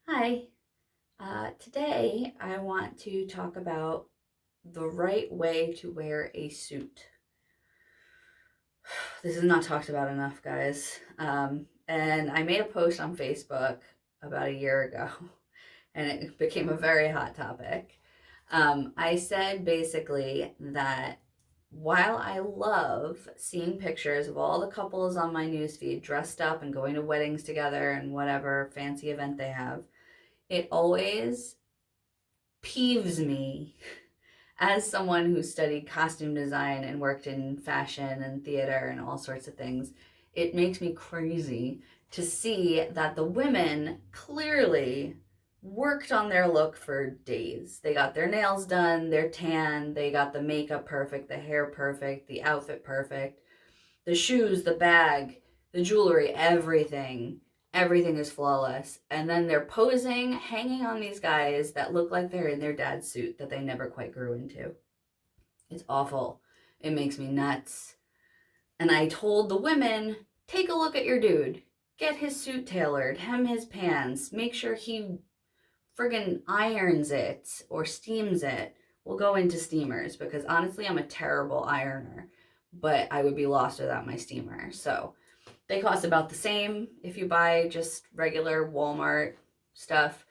Hi, today I want to talk about the right way to wear a suit. This is not talked about enough, guys. And I made a post on Facebook about a year ago, and it became a very hot topic. I said basically that while I love seeing pictures of all the couples on my newsfeed dressed up and going to weddings together and whatever fancy event they have, it always peeves me as someone who studied costume design and worked in fashion and theater and all sorts of things. It makes me crazy to see that the women clearly worked on their look for days. They got their nails done, their tan, they got the makeup perfect, the hair perfect, the outfit perfect, the shoes, the bag, the jewelry, everything is flawless. And then they're posing, hanging on these guys that look like they're in their dad's suit that they never quite grew into. It's awful. It makes me nuts. And I told the women, take a look at your dude. Get his suit tailored, hem his pants, make sure he friggin' irons it or steams it. We'll go into steamers because honestly, I'm a terrible ironer, but I would be lost without my steamer. So they cost about the same if you buy just regular Walmart stuff.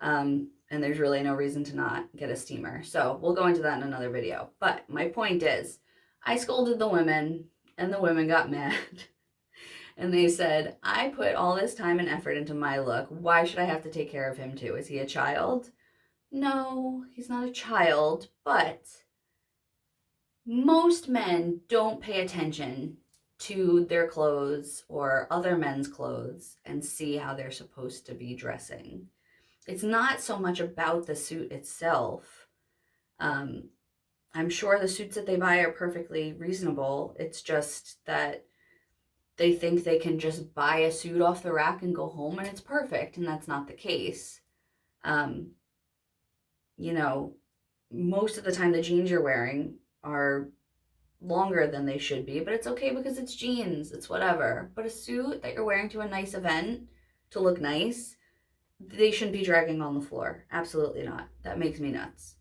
And there's really no reason to not get a steamer. So we'll go into that in another video. But my point is, I scolded the women, and the women got mad. And they said, I put all this time and effort into my look. Why should I have to take care of him too? Is he a child? No, he's not a child, but most men don't pay attention to their clothes or other men's clothes and see how they're supposed to be dressing. It's not so much about the suit itself. Um, I'm sure the suits that they buy are perfectly reasonable. It's just that they think they can just buy a suit off the rack and go home and it's perfect, and that's not the case. Um, you know, most of the time the jeans you're wearing are longer than they should be, but it's okay because it's jeans, it's whatever. But a suit that you're wearing to a nice event to look nice, they shouldn't be dragging on the floor. Absolutely not. That makes me nuts.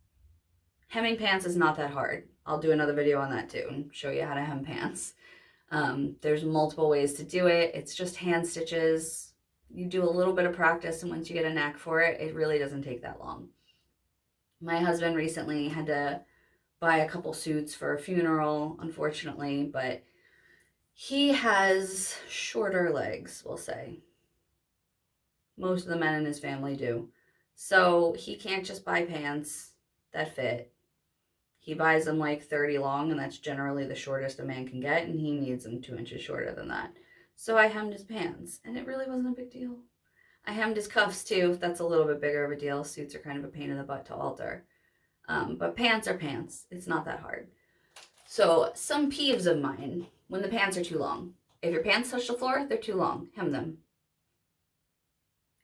Hemming pants is not that hard. I'll do another video on that too and show you how to hem pants. There's multiple ways to do it. It's just hand stitches. You do a little bit of practice, and once you get a knack for it, it really doesn't take that long. My husband recently had to buy a couple suits for a funeral, unfortunately, but he has shorter legs, we'll say. Most of the men in his family do. So he can't just buy pants that fit. He buys them like 30 long, and that's generally the shortest a man can get, and he needs them 2 inches shorter than that. So I hemmed his pants, and it really wasn't a big deal. I hemmed his cuffs too. That's a little bit bigger of a deal. Suits are kind of a pain in the butt to alter. But pants are pants. It's not that hard. So some peeves of mine when the pants are too long. If your pants touch the floor, they're too long. Hem them.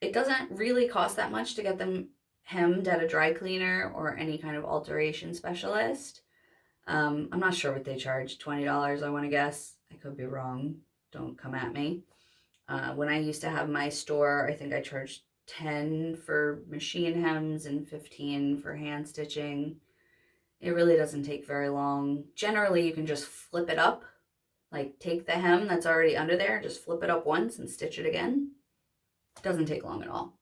It doesn't really cost that much to get them hemmed at a dry cleaner or any kind of alteration specialist. I'm not sure what they charge. $20, I want to guess. I could be wrong. Don't come at me. When I used to have my store, I think I charged 10 for machine hems and 15 for hand stitching. It really doesn't take very long. Generally, you can just flip it up. Like, take the hem that's already under there, just flip it up once and stitch it again. It doesn't take long at all.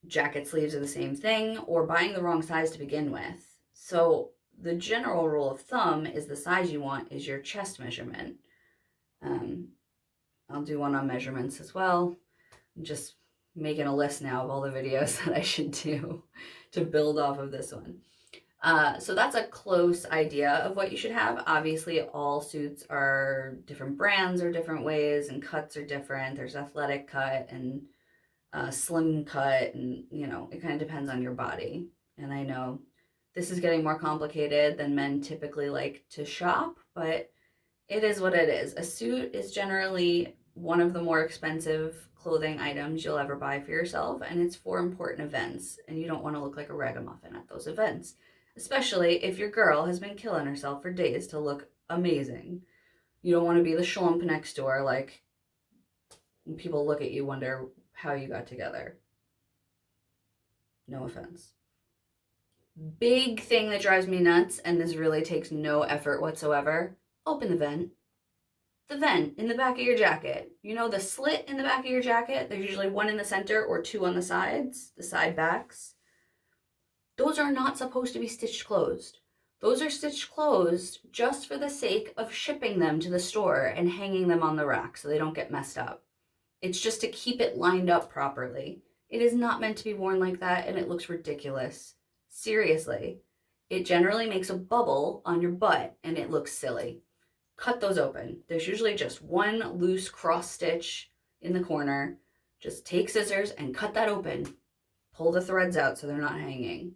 Jacket sleeves are the same thing, or buying the wrong size to begin with. So the general rule of thumb is the size you want is your chest measurement. I'll do one on measurements as well. I'm just making a list now of all the videos that I should do to build off of this one. So that's a close idea of what you should have. Obviously, all suits are different brands or different ways, and cuts are different. There's athletic cut and slim cut, and it kind of depends on your body. And I know this is getting more complicated than men typically like to shop, but it is what it is. A suit is generally one of the more expensive clothing items you'll ever buy for yourself, and it's for important events, and you don't want to look like a ragamuffin at those events, especially if your girl has been killing herself for days to look amazing. You don't want to be the schlump next door, like, people look at you, wonder how you got together. No offense. Big thing that drives me nuts, and this really takes no effort whatsoever, open the vent. The vent in the back of your jacket. You know the slit in the back of your jacket? There's usually one in the center or two on the sides, the side backs. Those are not supposed to be stitched closed. Those are stitched closed just for the sake of shipping them to the store and hanging them on the rack so they don't get messed up. It's just to keep it lined up properly. It is not meant to be worn like that, and it looks ridiculous. Seriously. It generally makes a bubble on your butt, and it looks silly. Cut those open. There's usually just one loose cross stitch in the corner. Just take scissors and cut that open. Pull the threads out so they're not hanging.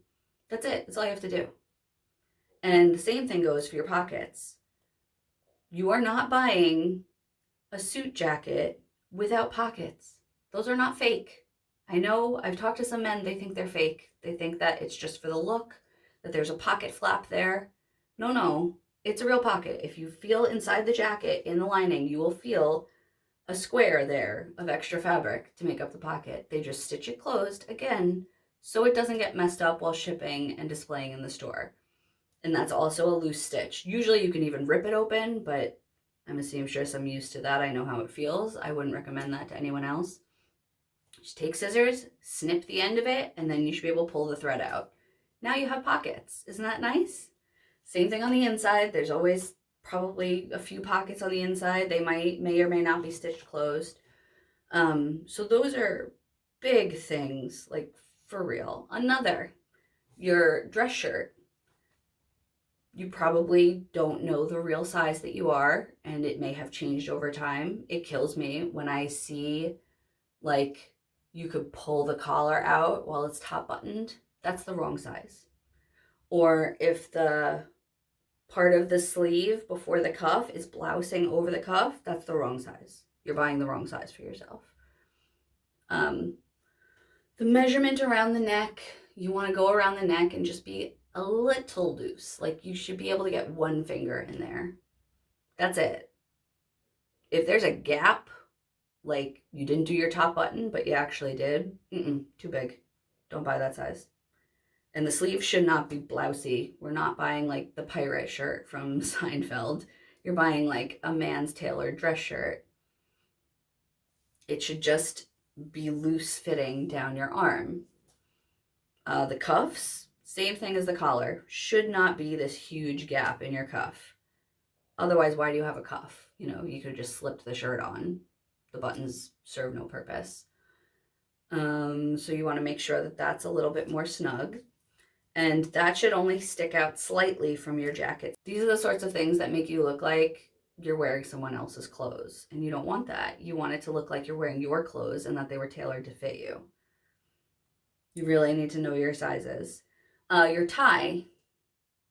That's it. That's all you have to do. And the same thing goes for your pockets. You are not buying a suit jacket without pockets. Those are not fake. I know, I've talked to some men, they think they're fake. They think that it's just for the look, that there's a pocket flap there. No, it's a real pocket. If you feel inside the jacket, in the lining, you will feel a square there of extra fabric to make up the pocket. They just stitch it closed, again, so it doesn't get messed up while shipping and displaying in the store. And that's also a loose stitch. Usually you can even rip it open, but I'm a seamstress. I'm used to that. I know how it feels. I wouldn't recommend that to anyone else. Just take scissors, snip the end of it, and then you should be able to pull the thread out. Now you have pockets. Isn't that nice? Same thing on the inside. There's always probably a few pockets on the inside. They may or may not be stitched closed. So those are big things, like for real. Another, your dress shirt. You probably don't know the real size that you are, and it may have changed over time. It kills me when I see, like, you could pull the collar out while it's top buttoned. That's the wrong size. Or if the part of the sleeve before the cuff is blousing over the cuff, that's the wrong size. You're buying the wrong size for yourself. The measurement around the neck, you want to go around the neck and just be a little loose. Like, you should be able to get one finger in there. That's it. If there's a gap, like you didn't do your top button, but you actually did, too big. Don't buy that size. And the sleeve should not be blousy. We're not buying like the pirate shirt from Seinfeld. You're buying like a man's tailored dress shirt. It should just be loose fitting down your arm. The cuffs, same thing as the collar, should not be this huge gap in your cuff. Otherwise, why do you have a cuff? You know, you could have just slipped the shirt on. The buttons serve no purpose. So you want to make sure that that's a little bit more snug. And that should only stick out slightly from your jacket. These are the sorts of things that make you look like you're wearing someone else's clothes. And you don't want that. You want it to look like you're wearing your clothes and that they were tailored to fit you. You really need to know your sizes. Your tie,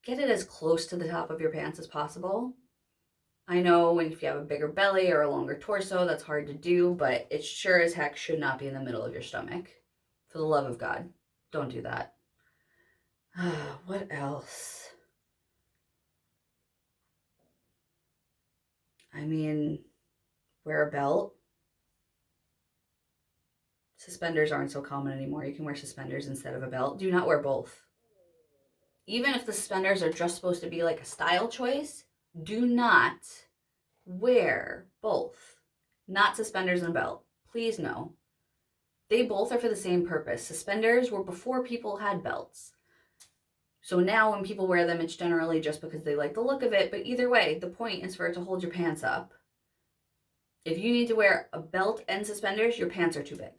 get it as close to the top of your pants as possible. I know if you have a bigger belly or a longer torso, that's hard to do, but it sure as heck should not be in the middle of your stomach. For the love of God, don't do that. What else? I mean, wear a belt. Suspenders aren't so common anymore. You can wear suspenders instead of a belt. Do not wear both. Even if the suspenders are just supposed to be like a style choice, do not wear both. Not suspenders and a belt. Please no. They both are for the same purpose. Suspenders were before people had belts. So now when people wear them, it's generally just because they like the look of it. But either way, the point is for it to hold your pants up. If you need to wear a belt and suspenders, your pants are too big.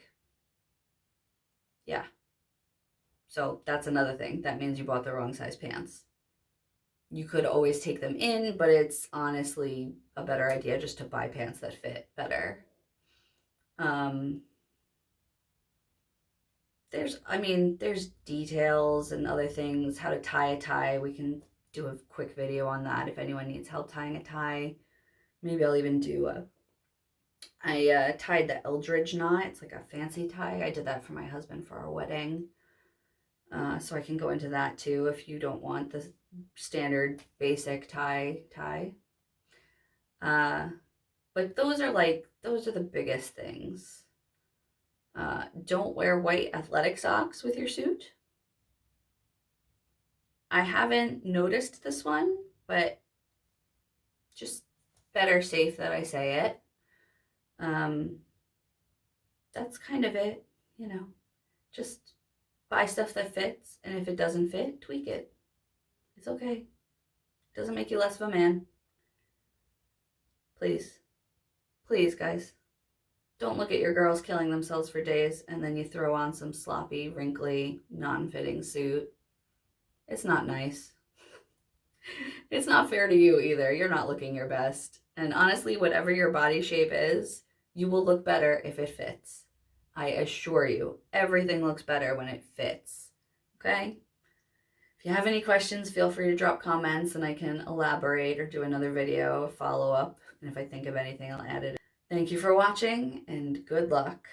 Yeah. So that's another thing. That means you bought the wrong size pants. You could always take them in, but it's honestly a better idea just to buy pants that fit better. There's details and other things, how to tie a tie. We can do a quick video on that if anyone needs help tying a tie. Maybe I'll even do I tied the Eldridge knot. It's like a fancy tie. I did that for my husband for our wedding. So I can go into that too if you don't want the standard basic tie. But those are the biggest things. Don't wear white athletic socks with your suit. I haven't noticed this one, but just better safe that I say it. That's kind of it, you know. Just buy stuff that fits, and if it doesn't fit, tweak it. It's okay. It doesn't make you less of a man. Please. Please, guys. Don't look at your girls killing themselves for days and then you throw on some sloppy, wrinkly, non-fitting suit. It's not nice. It's not fair to you either. You're not looking your best. And honestly, whatever your body shape is, you will look better if it fits. I assure you, everything looks better when it fits. Okay? If you have any questions, feel free to drop comments and I can elaborate or do another video, follow up. And if I think of anything, I'll add it. Thank you for watching and good luck.